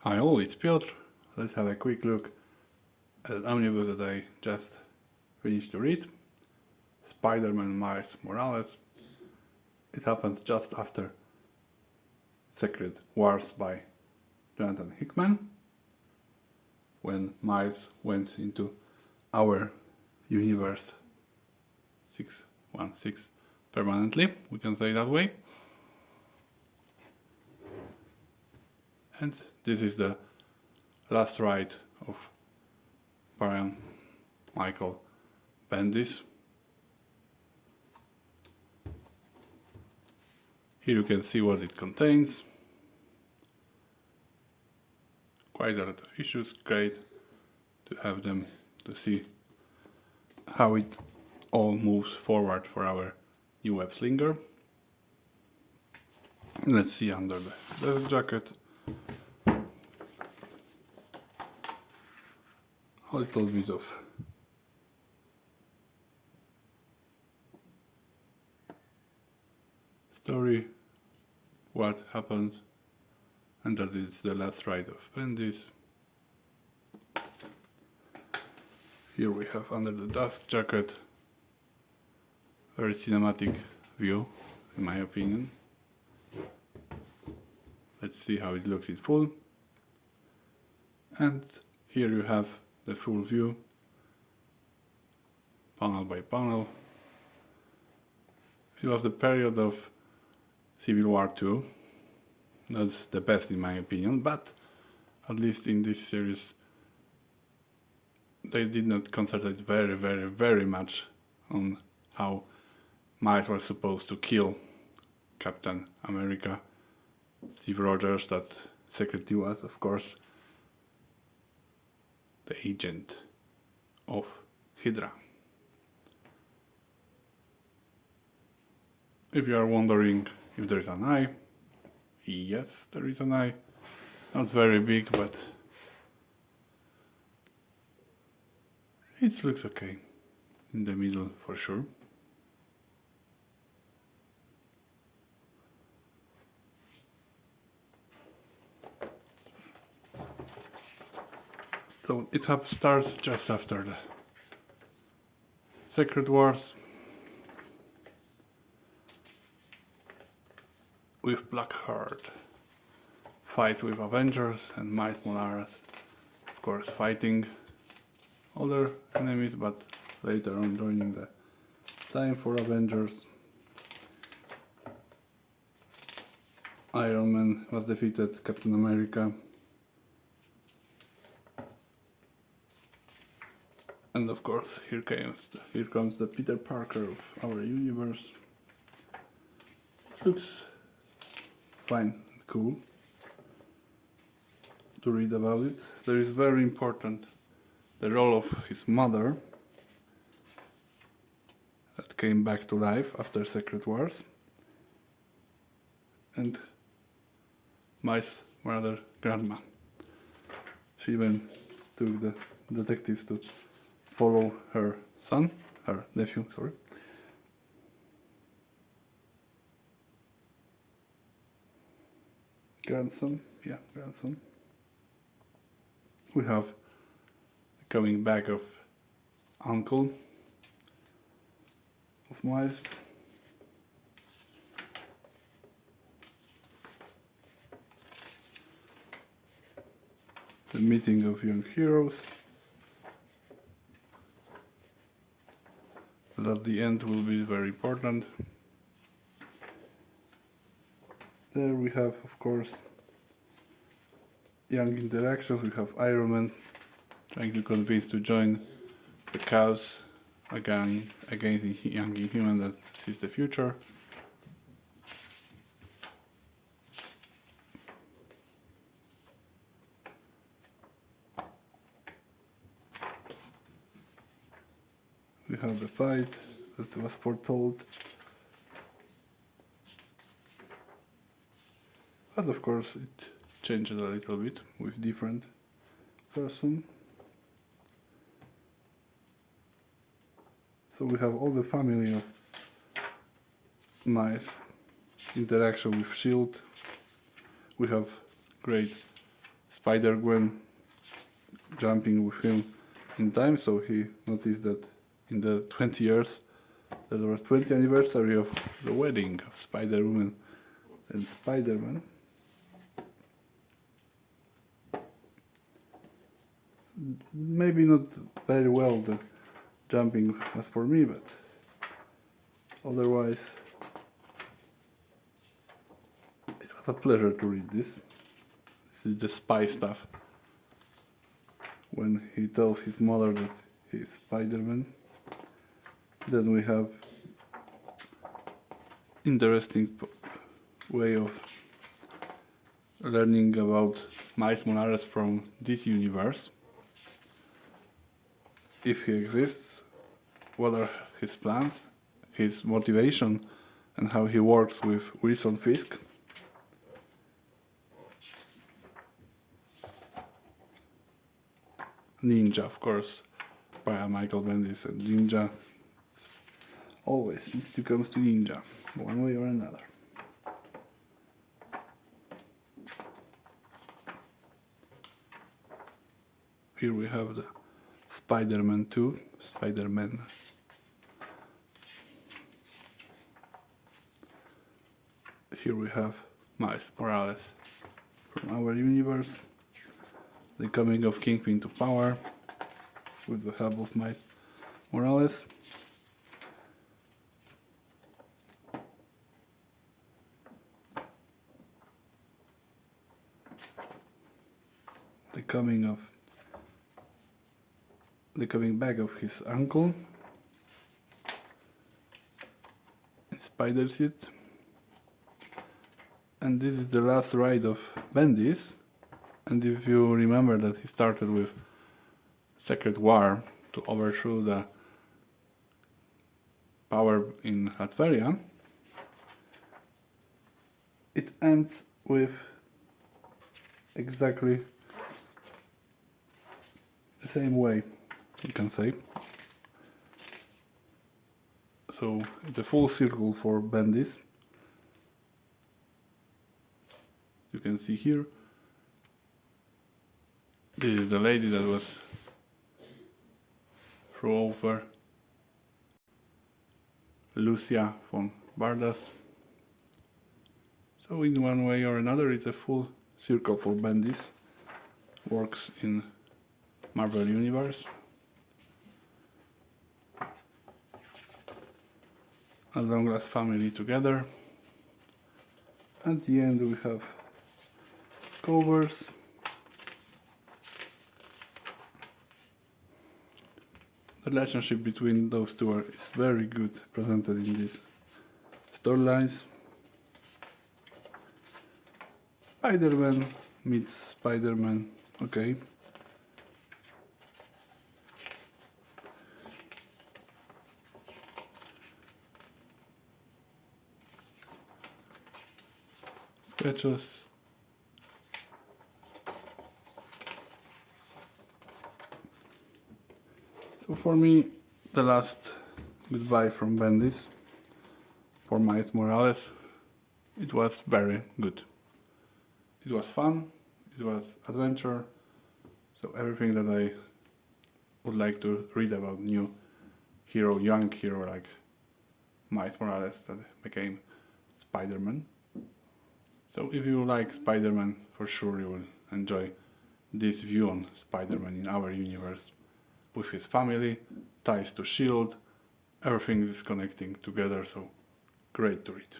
Hi all, it's Piotr. Let's have a quick look at Omnibus that I just finished to read. Spider-Man Miles Morales. It happens just after Secret Wars by Jonathan Hickman, when Miles went into our universe 616 permanently, we can say that way. And this is the last ride of Brian Michael Bendis. Here you can see what it contains. Quite a lot of issues, great to have them, to see how it all moves forward for our new web slinger. Let's see under the desk jacket. A little bit of story, what happened, and that is the last ride of Bendis. Here we have under the desk jacket very cinematic view, in my opinion. Let's see how it looks in full. And here you have the full view, panel by panel. It was the period of Civil War II. Not the best in my opinion, but at least in this series they did not concentrate very much on how Miles was supposed to kill Captain America, Steve Rogers, that secretly was, of course, the agent of Hydra. If you are wondering if there is an eye, yes, there is an eye. Not very big, but it looks okay. In the middle for sure. So it starts just after the Secret Wars, with Blackheart fight with Avengers and Miles Morales, of course, fighting other enemies, but later on joining the time for Avengers. Iron Man was defeated, Captain America. And of course, here comes the Peter Parker of our universe. It looks fine and cool to read about it. There is very important the role of his mother that came back to life after Secret Wars, and Miles' mother, grandma. She even took the detectives to follow her nephew, sorry. Grandson. We have the coming back of uncle of Miles. The meeting of young heroes. That at the end will be very important. There we have, of course, young interactions. We have Iron Man trying to convince to join the cause against the young Inhuman that sees the future. We have the fight that was foretold. But of course it changed a little bit with different person. So we have all the family of Miles, interaction with S.H.I.E.L.D. We have great Spider-Gwen jumping with him in time, so he noticed that in the 20 years there was 20th anniversary of the wedding of Spider-Woman and Spider-Man. Maybe not very well the jumping was for me, but otherwise it was a pleasure to read this. This is the spy stuff. When he tells his mother that he's Spider-Man. Then we have interesting way of learning about Miles Morales from this universe. If he exists, what are his plans, his motivation, and how he works with Wilson Fisk. Ninja, of course, by Michael Bendis, and Ninja always needs to come to Ninja, one way or another. Here we have the Spider-Man 2, Spider-Man. Here we have Miles Morales from our universe, the coming of Kingpin to power with the help of Miles Morales. The coming back of his uncle in spider suit. And this is the last ride of Bendis. And if you remember that he started with Secret War to overthrow the power in Latveria, it ends with exactly the same way, you can say. So it's a full circle for Bendis. You can see here. This is the lady that was thrown over, Lucia von Bardas. So in one way or another it's a full circle for Bendis. Works in Marvel Universe. As long as family together. At the end we have covers. The relationship between those two is very good presented in these storylines. Spider-Man meets Spider-Man, okay. Sketches. So for me, the last goodbye from Bendis for Miles Morales, it was very good. It was fun, it was adventure, so everything that I would like to read about new hero, young hero like Miles Morales that became Spider-Man. So if you like Spider-Man, for sure you will enjoy this view on Spider-Man in our universe. With his family, ties to S.H.I.E.L.D., everything is connecting together, so great to read.